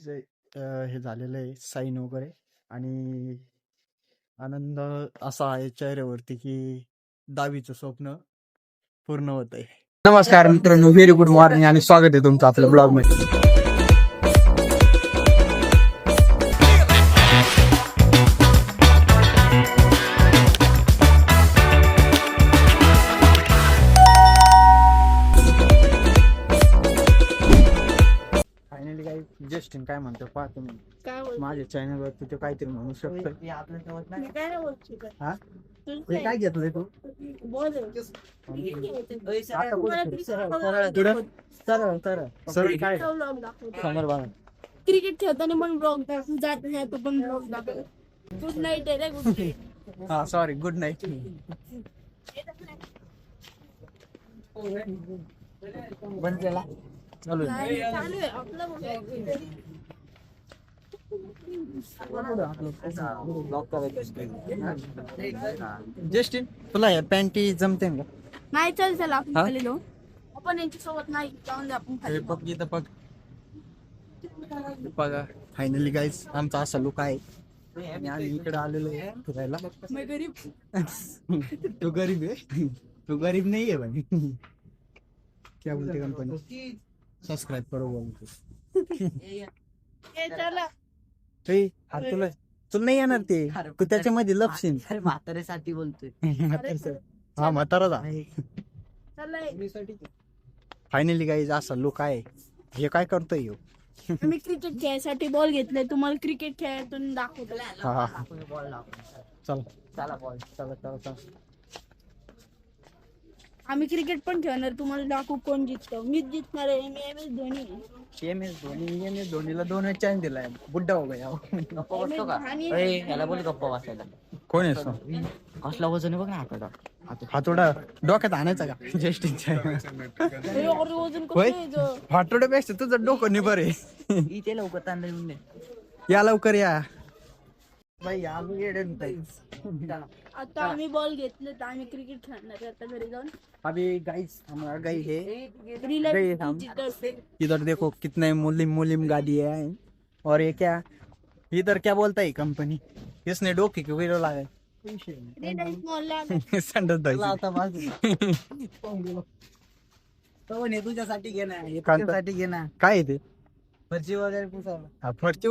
मुलीचे हे झालेलं आहे साईन वगैरे आणि आनंद असा आहे चेहऱ्यावरती की 10वीचं स्वप्न पूर्ण होत आहे. नमस्कार मित्रांनो, व्हेरी गुड मॉर्निंग आणि स्वागत आहे तुमचं आपल्या ब्लॉग मध्ये. फायनली काय जस्टिन काय म्हणतो पहा तुम्ही. माझ्या चॅनल वरती तो काहीतरी म्हणू शकतो. हा हे काय घेतलंय तू? सर काय समोर बघा. क्रिकेट खेळताना पण ब्लॉग दाखव, जात नाही तो पण ब्लॉग दाखव. गुड नाईट आहे रे, गुड नाईट. हा सॉरी, गुड नाईट. बंद केला चालू आहे. चालू आहे आपला जस्टिन तुला या पॅन्टी जमते का? नाही. चल आपण खाली जाऊ. आपण यांच्या सोबत नाही जाऊन दे, आपण खाली बघ इथं बघ बघा. फायनली गाईज आमचा असा लुक आहे आणि आम्ही इकडे आलेलो आहे फिरायला. मैं गरीब. तू गरीब आहे? तू गरीब नाही आहे भाई. क्या बोलते कंपनी? सबस्क्राईब करो बोलतो. चला तुला तुला नाही येणार ते. तू त्याच्यामध्ये लपशील. म्हाताऱ्यासाठी बोलतोय. हा म्हातारा. चला. फायनली गाईज असा लुक आहे. हे काय करतोय ह्यो? मी क्रिकेट खेळायसाठी बॉल घेतलाय. तुम्हाला क्रिकेट खेळायतून दाखवतो. हा चल चला बॉल. चला आम्ही क्रिकेट पण खेळणार. तुम्हाला दाखवू कोण जिंकतो. मीच जिंकणार आहे. मी M S Dhoni. M S धोनीला 2 चान्स दिलाय. बुड्ढा हो गया. गप्पा बसतो का? याला बोल गप्पा बसायला. कोण आहे तो? कसला वजन आहे बघ ना हाताला. हातोडा डोक्यात आणायचा का? जस्टिनच्या वजन होय? कसं आहे जो? हातोड्यापेक्षा तुझं डोकं निबर आहे. इथे लवकर तांदळ येऊन दे. या लवकर या बाई. आलू येडे आता आम्ही बॉल घेतले तर आम्ही क्रिकेट खेळणार आहे आता घरी जाऊन. अभी गाइस हमारा गई है. रिलायन्स गई हम. डिजिटल पे. इधर देखो कितने मुलिम गाड़ी है. और ये क्या इधर क्या बोलता है कंपनी? इसने डोके क्यों गिरो लागा? रिलायन्स मॉलला संडस तुझ्यासाठी घे ना. तुझ्यासाठी घे ना. काय आहे ते? फरची वगैरे पुसायला. हा, फरची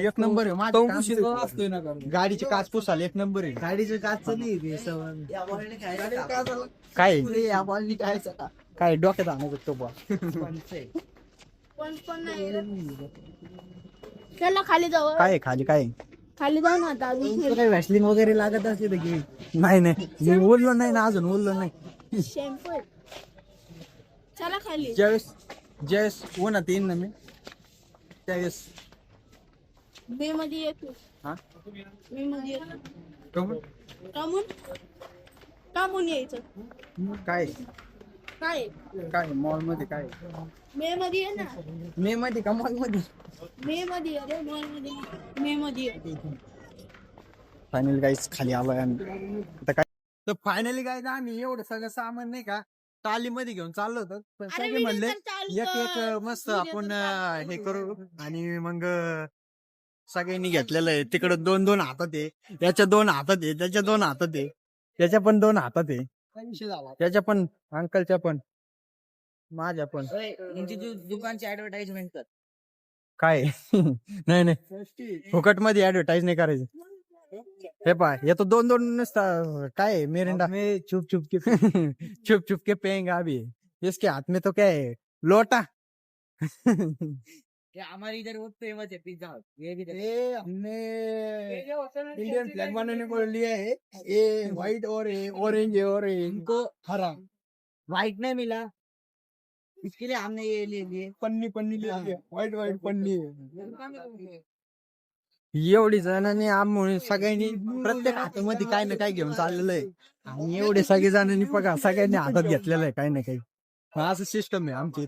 एक नंबर आहे. माझं काम असतोय ना. गाडीचे काच पुसाल एक नंबर आहे. गाडीचं काच नाही काय काय डोक्यात आणायचं तो बा. पण नाही. चला खाली जाऊ. काय आहे खाली काय आहे? खाली जाऊ ना आता अजून. काही व्हॅसलिन वगैरे लागत असते तर घे. नाही मी बोललो नाही ना अजून बोललो नाही. शॅम्पू. चला खाली. ज्यावेळेस उन्हात येईन ना मी त्यावेळेस. मे मध्ये येतो. हा मे मध्ये येतो. कमून? कामून यायचं. काय काय काय मॉल मध्ये काय मे मध्ये ये ना. मे मध्ये का मॉल मध्ये? मे मध्ये अरे मॉल मध्ये. मे मध्ये ये. फायनली गाईस खाली आलोय आम्ही आता. काय तर फायनली गाईस आम्ही एवढं सगळं सामान नाही का टालीमध्ये घेऊन चाललो होतो. पण अरे सगळे मी म्हणले नंतर चाललो. एक एक मस्त मी आपण नंतर हे करू. आणि मग सगळ्यांनी घेतलेलं आहे. तिकडं 2 हातात आहे. याच्या 2 हातात आहे. त्याच्या 2 हातात आहे. त्याच्या पण 2 हातात आहे. त्याच्या पण अंकलच्या पण माझ्या पण. दुकानची ऍडव्हर्टाइजमेंट कर. काय नाही फुकट मध्ये ऍडव्हर्टाइज नाही करायचं. हे पा येतो 2 नुसता काय मिरिंडा में चुप चुप के चुप चुप के पेंगा अभी. इसके हाथ में तो क्या है? लोटा. हमारे इधर बहुत फेमस है पिज्जा. ये हमने इंडियन फ्लैग बनाने को लिया है. ये व्हाइट और ऑरेंज है और इनको हरा. व्हाइट नहीं मिला इसके लिए हमने ये ले लिए. पन्नी ले लिया. व्हाइट पन्नी. एवढी जणांनी आम्ही सगळ्यांनी प्रत्येक हातामध्ये काय ना काय घेऊन चाललेलं आहे. आणि एवढे सगळे जणांनी बघा सगळ्यांनी हातात घेतलेलं आहे काही ना काही. असं सिस्टम आहे आमची.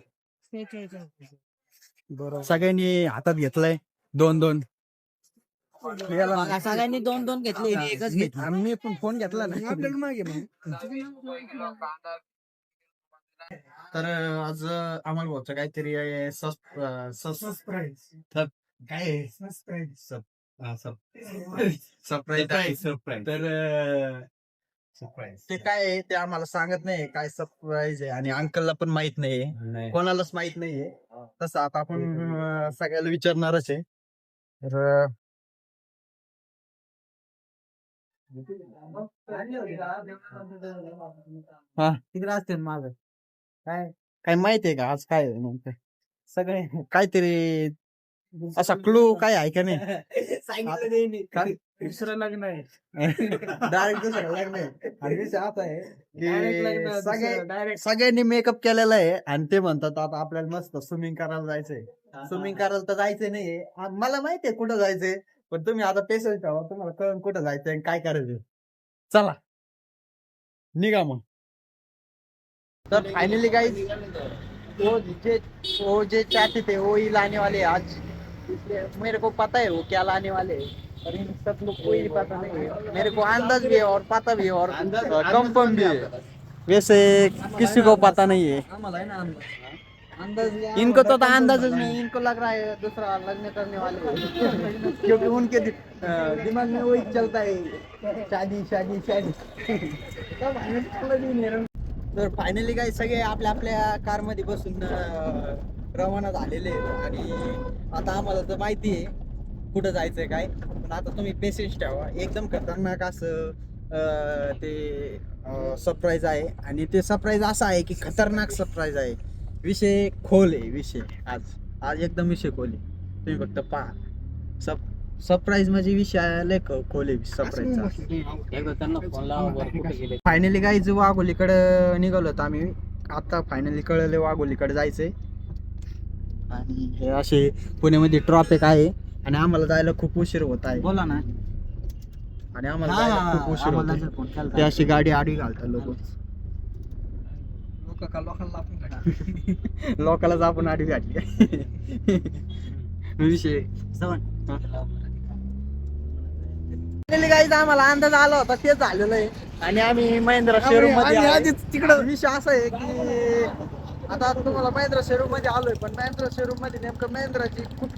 सगळ्यांनी हातात घेतलंय 2. सगळ्यांनी 2 घेतले. एकच घेतली. आम्ही पण फोन घेतला ना. तर आज आम्हाला होतं काहीतरी काय सरप्राईज तर ते काय आहे ते आम्हाला सांगत नाही काय सरप्राईज आहे आणि अंकलला पण माहित नाहीये कोणालाच माहित नाहीये तसं आता आपण सगळ्याला विचारणारच आहे तर हा तिकडे असते माझं काय काय माहित आहे का आज काय आहे नेमकं सगळे काहीतरी असा क्लू काय आहे का नाही सांगितलं त्यांनी. काय? दुसरं लग्न आहे डायरेक्ट दुसरं लग्न आहे आणि विषय असा आहे Direct की लग्न, दुसरं direct. सगळ्यांनी मेकअप केलेला आहे आणि ते म्हणतात आता आपल्याला मस्त स्विमिंग करायला जायचंय स्विमिंग करायला तर जायचंय नाहीये मला माहितीये कुठं जायचंय पण तुम्ही आता पेशन्स ठेवा तुम्हाला कळून कुठं जायचंय आणि काय करायचंय चला निघा मग तर फायनली गाइस वो जे चाहते थे वो ही लाने वाले हैं आज इसलिए मेरे को पता है वो क्या लाने वाले हैं और इन सब लोग को ही पता नहीं है मेरे को अंदाज भी है और पता भी है और कंफर्म भी है वैसे किसी को पता नहीं है आम्हाला आहे ना अंदाज इनको तो अंदाज नहीं इनको लग रहा है दूसरा लगने करने वाले हैं। क्योंकि उनके दिमाग में वही चलता है शादी शादी शादी तर फायनली काय सगळे आपल्या आपल्या कार मध्ये बसून रवाना झालेले आहेत आणि आता आम्हाला तर माहिती आहे कुठं जायचंय काय पण आता तुम्ही पेशन्स ठेवा एकदम खतरनाक असं ते सरप्राईज आहे आणि ते सरप्राईज असं आहे की खतरनाक सरप्राईज आहे विषय खोल आहे विषय आज एकदम विषय खोल आहे तुम्ही फक्त पहा सरप्राईज म्हणजे विषय लय खोल आहे सरप्राईजचा फायनली काय जो वाघोलीकडे निघालो होतो आम्ही आता फायनली कळले वाघोलीकडे जायचंय आणि हे असे पुण्यामध्ये ट्रॉफिक आहे आणि आम्हाला जायला खूप उशीर होत आहे बोला ना आणि आम्हाला जायला खूप उशीर होत ते अशी गाडी आडवी घालतात लोक लोकांलाच आपण आडवी घातली विषय गाईज आम्हाला अंदाज आला होता तेच झालेलं आहे आणि आम्ही महिंद्रा शोरूम मध्ये तिकडं विषय असा आहे की आता तुम्हाला महिंद्रा शोरूम मध्ये आलोय पण महिंद्रा शोरूम मध्ये नेमकं महिंद्राची खूप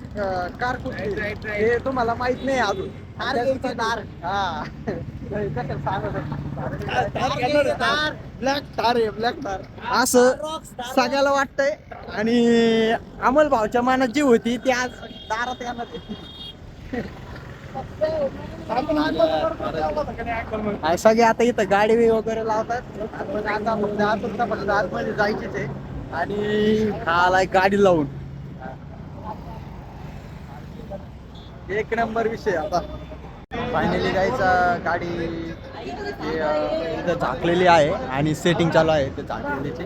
कार कुठली हे तुम्हाला माहित नाही अजून ब्लॅक थार आहे ब्लॅक थार असं सगळ्याला वाटतंय आणि अमोल भाऊच्या मनात जी होती ती आज दारात येणार आहे. सगळे आता इथं गाडी वगैरे लावतात आता फक्त आतमध्ये जायचीच आहे आणि हा गाडी लावून एक नंबर विषय आता फायनली गायचा गाडी इथं झाकलेली आहे आणि सेटिंग चालू आहे ते झाकलेलीची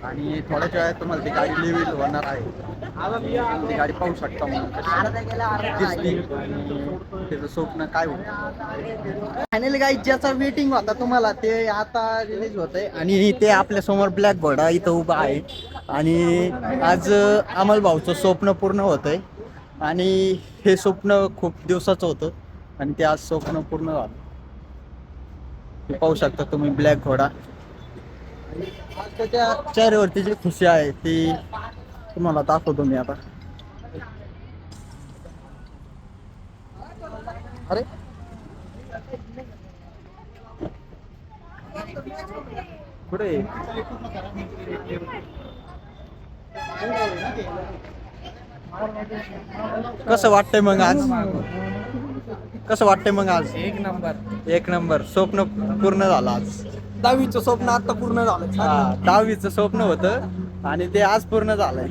आणि थोड्याच वेळात तुम्हाला ती गाडी लिव्हिल होणार आहे ती गाडी पाहू शकता त्याचं स्वप्न काय होतं फायनली गाईज ज्याचा वेटिंग होता तुम्हाला ते आता रिलीज होत आहे आणि ते आपल्या समोर ब्लॅक घोडा इथं उभा आहे आणि आज अमल भाऊचं स्वप्न पूर्ण होत आहे आणि हे स्वप्न खूप दिवसाचं होतं आणि ते आज स्वप्न पूर्ण झालं पाहू शकता तुम्ही ब्लॅक घोडा आज त्याच्या चेहऱ्यावरती जी खुशी आहे ती तुम्हाला दाखवतो मी आता अरे कुठे कसं वाटतंय मग आज कसं वाटतंय मग आज एक नंबर स्वप्न पूर्ण झालं आज 10वीचं स्वप्न आता पूर्ण झालं 10वीचं स्वप्न होतं आणि ते आज पूर्ण झालंय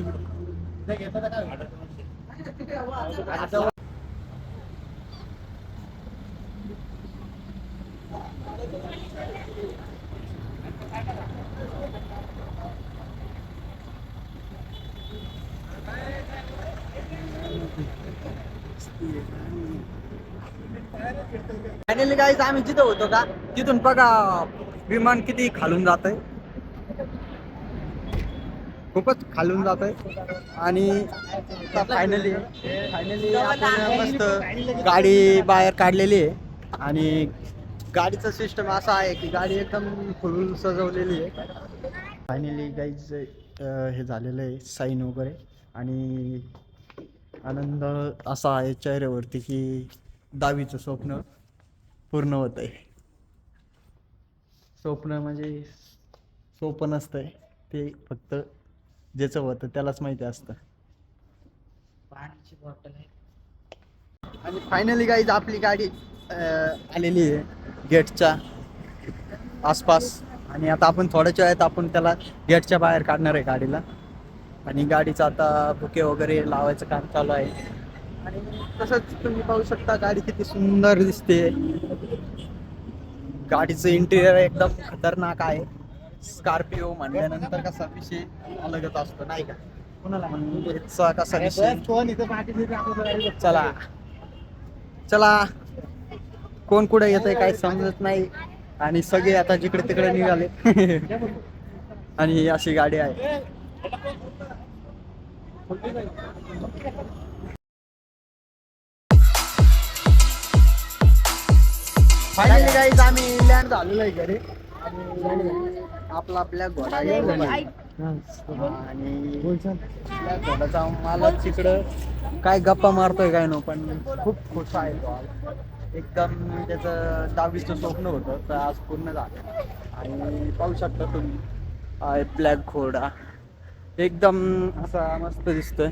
फायनली गाईज आम्ही जिथं होतो का तिथून बघा विमान किती खालून जात आहे खूपच खालून जात आहे आणि फायनली आपण मस्त गाडी बाहेर काढलेली आहे आणि गाडीचं सिस्टम असा आहे की गाडी एकदम फुल सजवलेली आहे फायनली गाईज हे झालेलं आहे साईन वगैरे आणि आनंद असा आहे चेहऱ्यावरती की 10वीचं स्वप्न पूर्ण होत आहे. स्वप्न म्हणजे सोपं नसतंय, ते फक्त ज्याचं होतं त्यालाच माहिती असतं. पाण्याची बॉटल आहे. आणि फायनली गाईज आपली गाडी आलेली आहे गेटच्या आसपास. आणि आता आपण थोड्याच वेळात आपण त्याला गेटच्या बाहेर काढणार आहे गाडीला. आणि गाडीचं आता बुके वगैरे लावायचं काम चालू आहे. आणि तसंच तुम्ही पाहू शकता गाडी किती सुंदर दिसते. गाडीचं इंटिरियर एकदम खतरनाक आहे. स्कॉर्पिओ म्हणल्यानंतर कसा विषय अलगच असतो नाही का. याचा कसा विषय. चला चला कोण कुठे येत आहे काही समजत नाही. आणि सगळे आता जिकडे तिकडे निघाले. आणि अशी गाडी आहे. फायनली गाईज आम्ही लँड झालेलो आहे घरी. आणि आपला ब्लॅक घोडा गेलेला आहे. आणि ब्लॅक घोडाचा मालक तिकडं काय गप्पा मारतोय काय नो, पण खूप खुश आहे तो आज. एकदम त्याचं 10वीचं स्वप्न होतं तर आज पूर्ण झालं. आणि पाहू शकता तुम्ही ब्लॅक घोडा एकदम असा मस्त दिसतोय.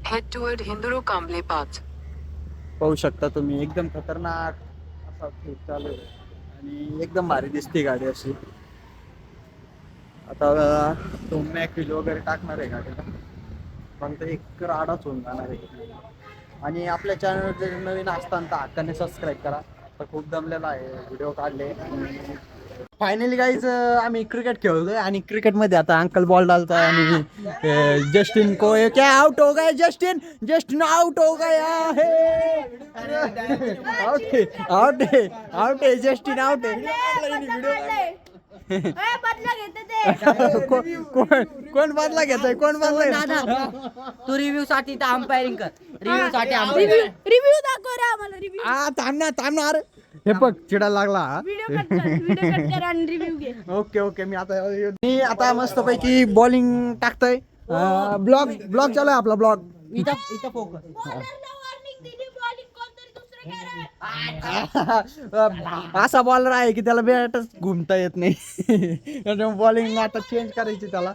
Head toward Hinduru Kamble Path. पाहू शकता तुम्ही एकदम खतरनाक असा खूप चालू आहे. आणि एकदम भारी दिसते गाडी अशी. आता तो मॅकविल वगैरे टाकणार आहे गाडीला, पण ते एक राडाच होऊन जाणार आहे. आणि आपल्या चॅनल जर नवीन असताना तर हक्काने सबस्क्राईब करा. तर खूप दमलेला आहे व्हिडिओ काढले. फायनली गाईज आम्ही क्रिकेट खेळतोय. आणि क्रिकेटमध्ये आता अंकल बॉल डालता आणि जस्टिन को क्या आउट हो गया. जस्टिन आउट हो गया है. आउट है आउट है आउट है जस्टिन आउट है. बदला घेते ते. कोण बदला घेतोय कोण बदला दादा तू रिव्ह्यू साठी तर अंपायरिंग कर. रिव्ह्यू साठी रिव्ह्यू दाखव रे आम्हाला रिव्ह्यू. थांबणार हे बघ चिडा लागला. व्हिडिओ कट कर आणि रिव्ह्यू घे. ओके मी आता मस्त पैकी बॉलिंग टाकतोय. ब्लॉग चालू आहे आपला ब्लॉग. इथं फोकस. बॉलरला वॉर्निंग दिली. बॉलिंग कोणतरी दुसरं करा. असा बॉलर आहे की त्याला बॅटच घुमता येत नाही. बॉलिंग आता चेंज करायची त्याला.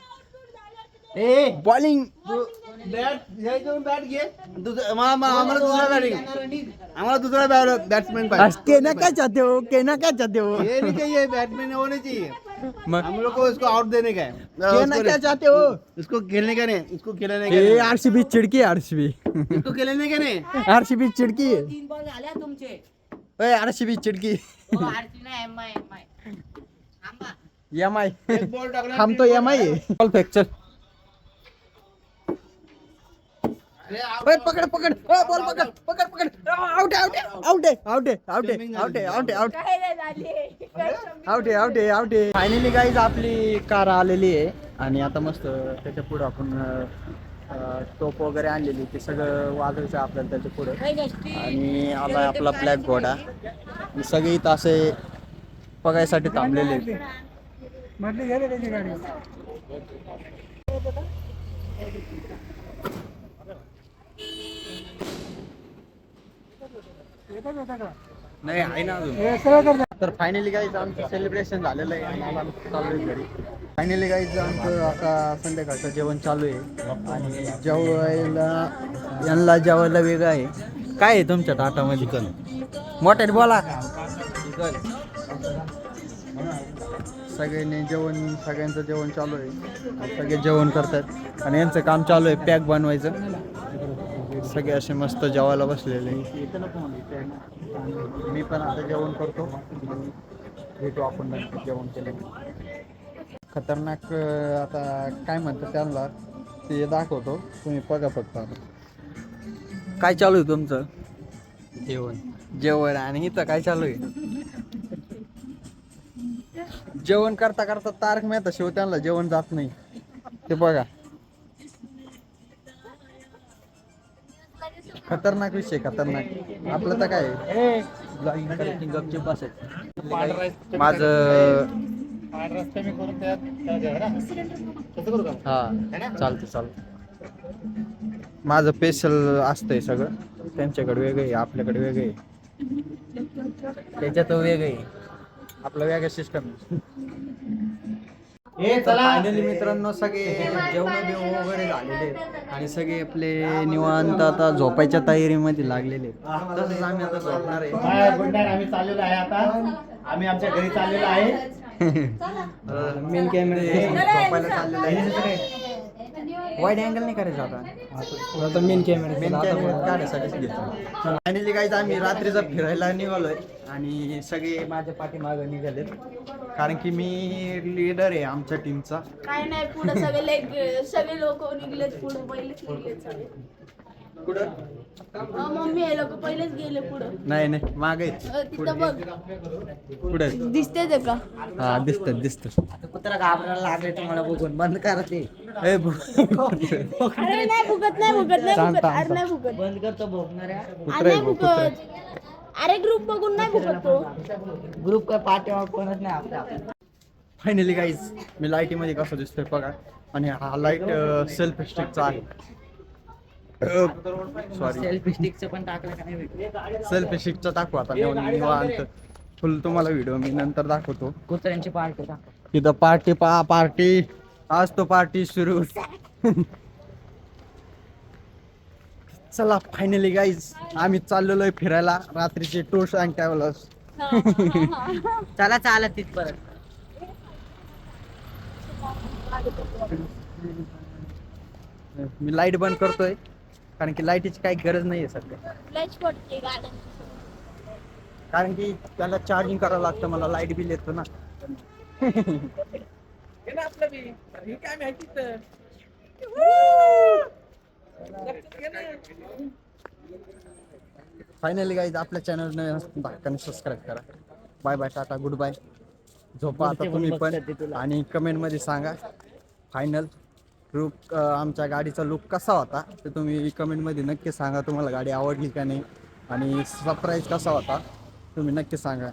बॉलिंग बॅट घे. आम्हाला दुसरा बॅटिंग. आम्हाला दुसरा बॅट्समैन कहना क्या चाहते हो कहना क्या चाहते हो. ये नहीं चाहिए, बैट्समैन होने चाहिए. मग हम लोग को इसको आउट देने का है. कहना क्या चाहते हो. इसको खेलने का नहीं, इसको खेलने का नहीं. आरसीबी चिडकी है. आरसीबी इसको खेलने का नहीं. आरसीबी चिडकी आहे. 3 बॉल झाल्या तुमचे. आरसीबी चिडकी. एम आय एक बॉल टाकला. हम तो एम आई है. बॉल फेक चल. पकड बॉल पकड. आउट. फायनली गाईज आपली कार आलेली आहे. आणि आता मस्त त्याच्या पुढे आपण टोप वगैरे आणलेली ते सगळं वाजवायचं आपल्याला त्याच्या पुढे. आणि आला आपला ब्लॅक घोडा. सगळे इथं असे बघायसाठी थांबलेले आहेत. नाही आहे ना अजून. तर फायनली गाईज आमचं सेलिब्रेशन झालेलं आहे आणि आम्हाला चालू आहे घरी. फायनली गाईज आमचं आता संध्याकाळचं जेवण चालू आहे. आणि यांना जेवायला वेगळं आहे. काय आहे तुमच्या ताटामध्ये. मोठ्याने बोला. सगळ्यांचं जेवण चालू आहे. सगळे जेवण करतात आणि यांचं काम चालू आहे पॅक बनवायचं. सगळे असे मस्त जेवायला बसलेले. मी पण आता जेवण करतो. भेटू आपण नंतर जेवण केलं. खतरनाक आता काय म्हणतात त्यांना ते दाखवतो. तुम्ही बघा फक्त. काय चालू आहे तुमचं. जेवण आणि इथं काय चालू आहे. जेवण करता करता तारक मेहता शिव त्यांना जेवण जात नाही. ते बघा खतरनाक विषय. खतरनाक आपलं तर काय ब्लॉगिंग करायची गपचूप असेल. माझं हा चालतं. माझं स्पेशल असतंय सगळं. त्यांच्याकडे वेगळं आहे, आपल्याकडे वेगळं आहे. त्याच्यात वेगळं आहे, आपलं वेगळं सिस्टम. फायनली मित्रांनो सगळे जेवण बिवण वगैरे झालेले आहेत आणि सगळे आपले निवांत आता झोपायच्या तयारीमध्ये लागलेले आहेत. तसंच आम्ही आता झोपणार आहे. Good night. आम्ही चाललेलो आहे आता. आम्ही आमच्या घरी चाललेलो आहे. मेन कॅमेरा झोपायला चाललेला आहे. वाईड अँगल नाही करायचं आता मेन कॅमेरा काढायसाठी घ्यायचं. फायनली गाईज आम्ही रात्रीचा फिरायला निघालोय आणि सगळे माझ्या पाठीमागं निघालेत, कारण की मी लीडर आहे आमच्या टीमचा. काय नाही पुढे सगळे लोक निघलेत पुढे, पहिलेच निघलेत सगळे. कुठं मम्मी हे लोक पहिलेच गेले पुढे. नाही मागे तिथं बघ पुढे दिसते ते का? हा दिसत. कुत्रा घाबरायला लागले तुम्हाला बघून. बंद करा ते. अरे नाही फुगत नाही अरे नाही फुगत. बंद करतो भोगणाऱ्या. अरे नाही फुगत. अरे ग्रुप बघून नाही फुगत तो. ग्रुप काय पाठीमाग कोणच नाही आपल्या. फायनली गाईज मी लाईटीमध्ये कसं दिसतोय बघा. आणि हा लाईट सेल्फ स्टिकचा आहे. सॉरी सेल्फी स्टिकचं पण टाकलं का नाही? सेल्फ स्टिकचा दाखवू आता निवांत. फुल तुम्हाला व्हिडिओ मी नंतर दाखवतो. कुत्र्यांची पार्टी टाक. तिथं पार्टी आज तो पार्टी सुरू. चला फायनली गाईज आम्ही चाललेलो आहे फिरायला. रात्रीचे टूर्स अँड ट्रॅव्हलर्स. चला चालत तिथपर्यंत. मी लाईट बंद करतोय कारण की लाईटीची काही गरज नाहीये सध्या, लयच पडते गाडी. कारण की त्याला चार्जिंग करावं लागतं. मला लाईट बिल येतं ना. फायनली गाईज आपल्या चॅनल धाकाने सबस्क्राईब करा. Bye bye, tata, good bye. झोपा आता तुम्ही पण आणि कमेंट मध्ये सांगा फायनल लुक आमच्या गाडीचा लुक कसा होता ते तुम्ही कमेंट मध्ये नक्की सांगा. तुम्हाला गाडी आवडली का नाही आणि सरप्राईज कसा होता तुम्ही नक्की सांगा.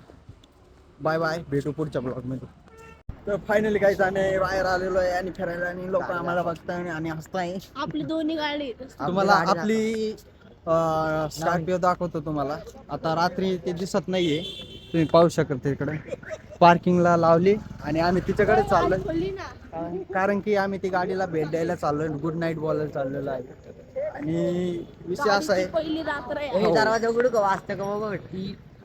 बाय बाय, भेटू पुढच्या ब्लॉगमध्ये. तर फायनली गाईज आम्ही बाहेर आलेलो आहे आणि फिरायला आणि लोक आम्हाला बघताय आणि हसताय. आपली दोन्ही गाडी तुम्हाला आपली स्कॉर्पिओ दाखवतो तुम्हाला. आता रात्री ते दिसत नाहीये, तुम्ही पाहू शकता. इकडे पार्किंगला लावली आणि आम्ही तिच्याकडे चाललोय, खोलली ना. कारण की आम्ही ती गाडीला भेट द्यायला चाललोय. गुड नाईट बोलायला चाललेलो आहे. आणि विषय असा आहे, पहिली रात्र आहे. दरवाजा उघडू का? वाजता का बाबा?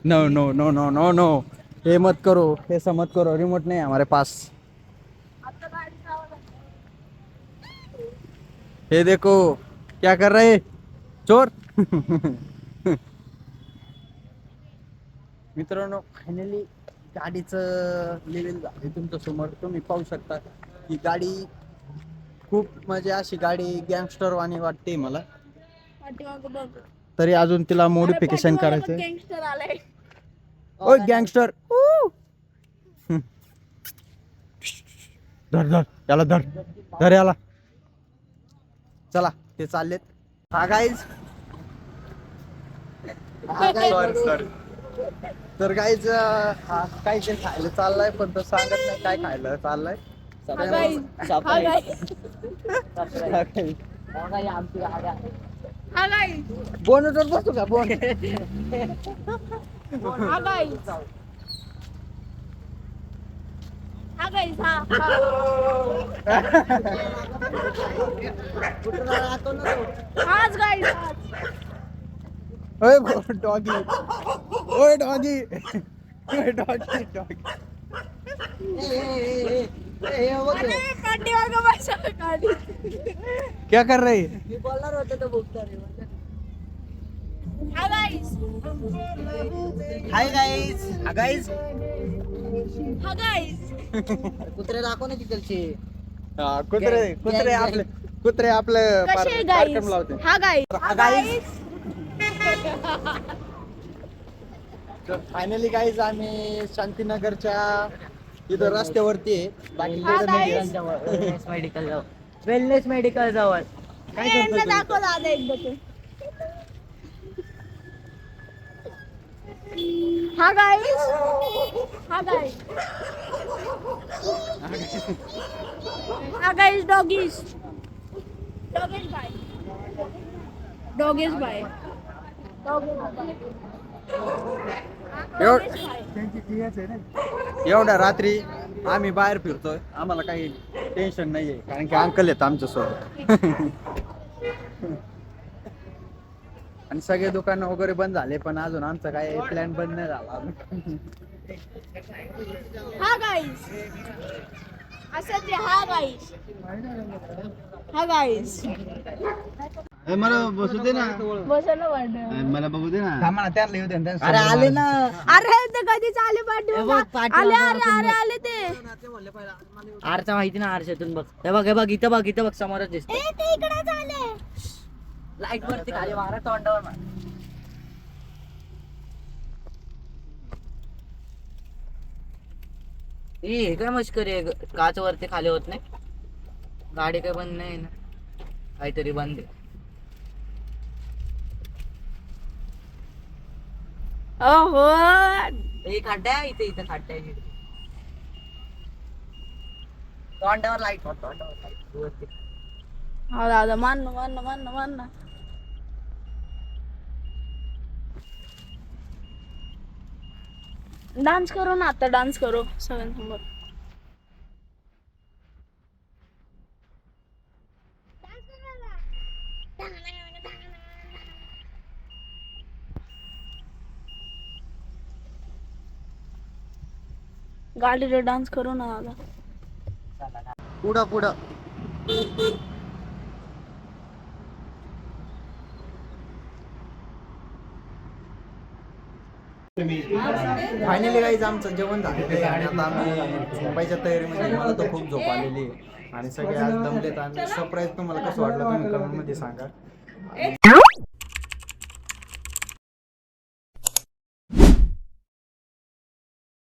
No no no no no no, ये मत करो, ऐसा मत करो. रिमोट नहीं है हमारे पास. आता गाडीचा आवाज आहे. ये देखो क्या कर रहे चोर. मित्रांनो फायनली गाडीचं लेवल झाले तुमच्या समोर. तुम्ही पाहू शकता ही गाडी खूप म्हणजे अशी गाडी गँगस्टर वाणी वाटते मला. पाठीमागं बघ. तरी अजून तिला मॉडिफिकेशन करायचं. गँगस्टर आलाय. ओ गँगस्टर, धर याला, धर याला. चला ते चाललेत. हा गाईज सॉरी. तर गाईज काहीतरी खायला चाललाय पण तो सांगत नाही काय खायला चाललाय. हा गाईज. हा गाईज. आमची गाडी आहे. हा गाईज. बोनटवर बसू का बोन. हा गाईज. हा गाईज. हा हाच गाईज. ओय डॉगी, ओय डॉगी, ओय डॉगी. अरे पाठीमागं बसा गाडी. क्या कर रहे. मी बोलणार होतो तो भुकता रे. हा गाईज. Hi guys. हा गाईज. हा गाईज. कुत्रे दाखव ना तिकडचे. कुत्रे आपले कसे गाईज. कार्यक्रम लावते. हा गाईज. हा गाईज. तर फायनली गाईज आम्ही शांतीनगरच्या इथं रस्त्यावरती आहे. हा गाईज. वेलनेस मेडिकल जवळ. वेलनेस मेडिकल जवळ. काय यांना करतो दाखव दादा एकदा ते. हा गाईज. हा गाईज. हा गाईज. Doggies bye. डॉगेश बाय एवढ्या रात्री आम्ही बाहेर फिरतोय, आम्हाला काही टेन्शन नाहीये कारण की अंकल येत आमच्या सोबत. आणि सगळे दुकानं वगैरे बंद झाले, पण अजून आमचा काही प्लॅन बंद नाही झाला. हा गाईस असं ते हा गाईस मला बसू दे ना, बसायला वाटत. मला बघू दे ना. अरे आले ना. अरे ते कधीच आले पाठीमागे. आले अरे अरे आले ते. आरचा माहिती ना, आरशातून बघ. हे बघ, हे बघ, इथं बघ, इथं बघ, समोरच दिसत. ए ते इकडेच आले. लाईट वरती खाली मारा, तोंडावर मार. हे काय मस्करी आहे, काच वरती खाली होत नाही. गाडी काय बंद नाही ना, काहीतरी बंद आहे. ओहो हे खड्डा आहे, इथे इथं खड्डा आहे. तोंडावर लाईट, तोंडावर लाईट वरती. हा दादा मान मान मान मान. डान्स करो ना, आता डान्स करो सगळ्यांसमोर. गाडीला डान्स करू ना दादा. पुढं पुढं. फायनली गाईज आमचं जेवण झालेलं आहे आणि आता आम्ही झोपायच्या तयारीमध्ये. मला तर खूप झोप आलेली आहे आणि सगळे आज दमलेत. आणि सरप्राईज तुम्हाला कसं वाटलं तुम्ही कमेंट मध्ये सांगा.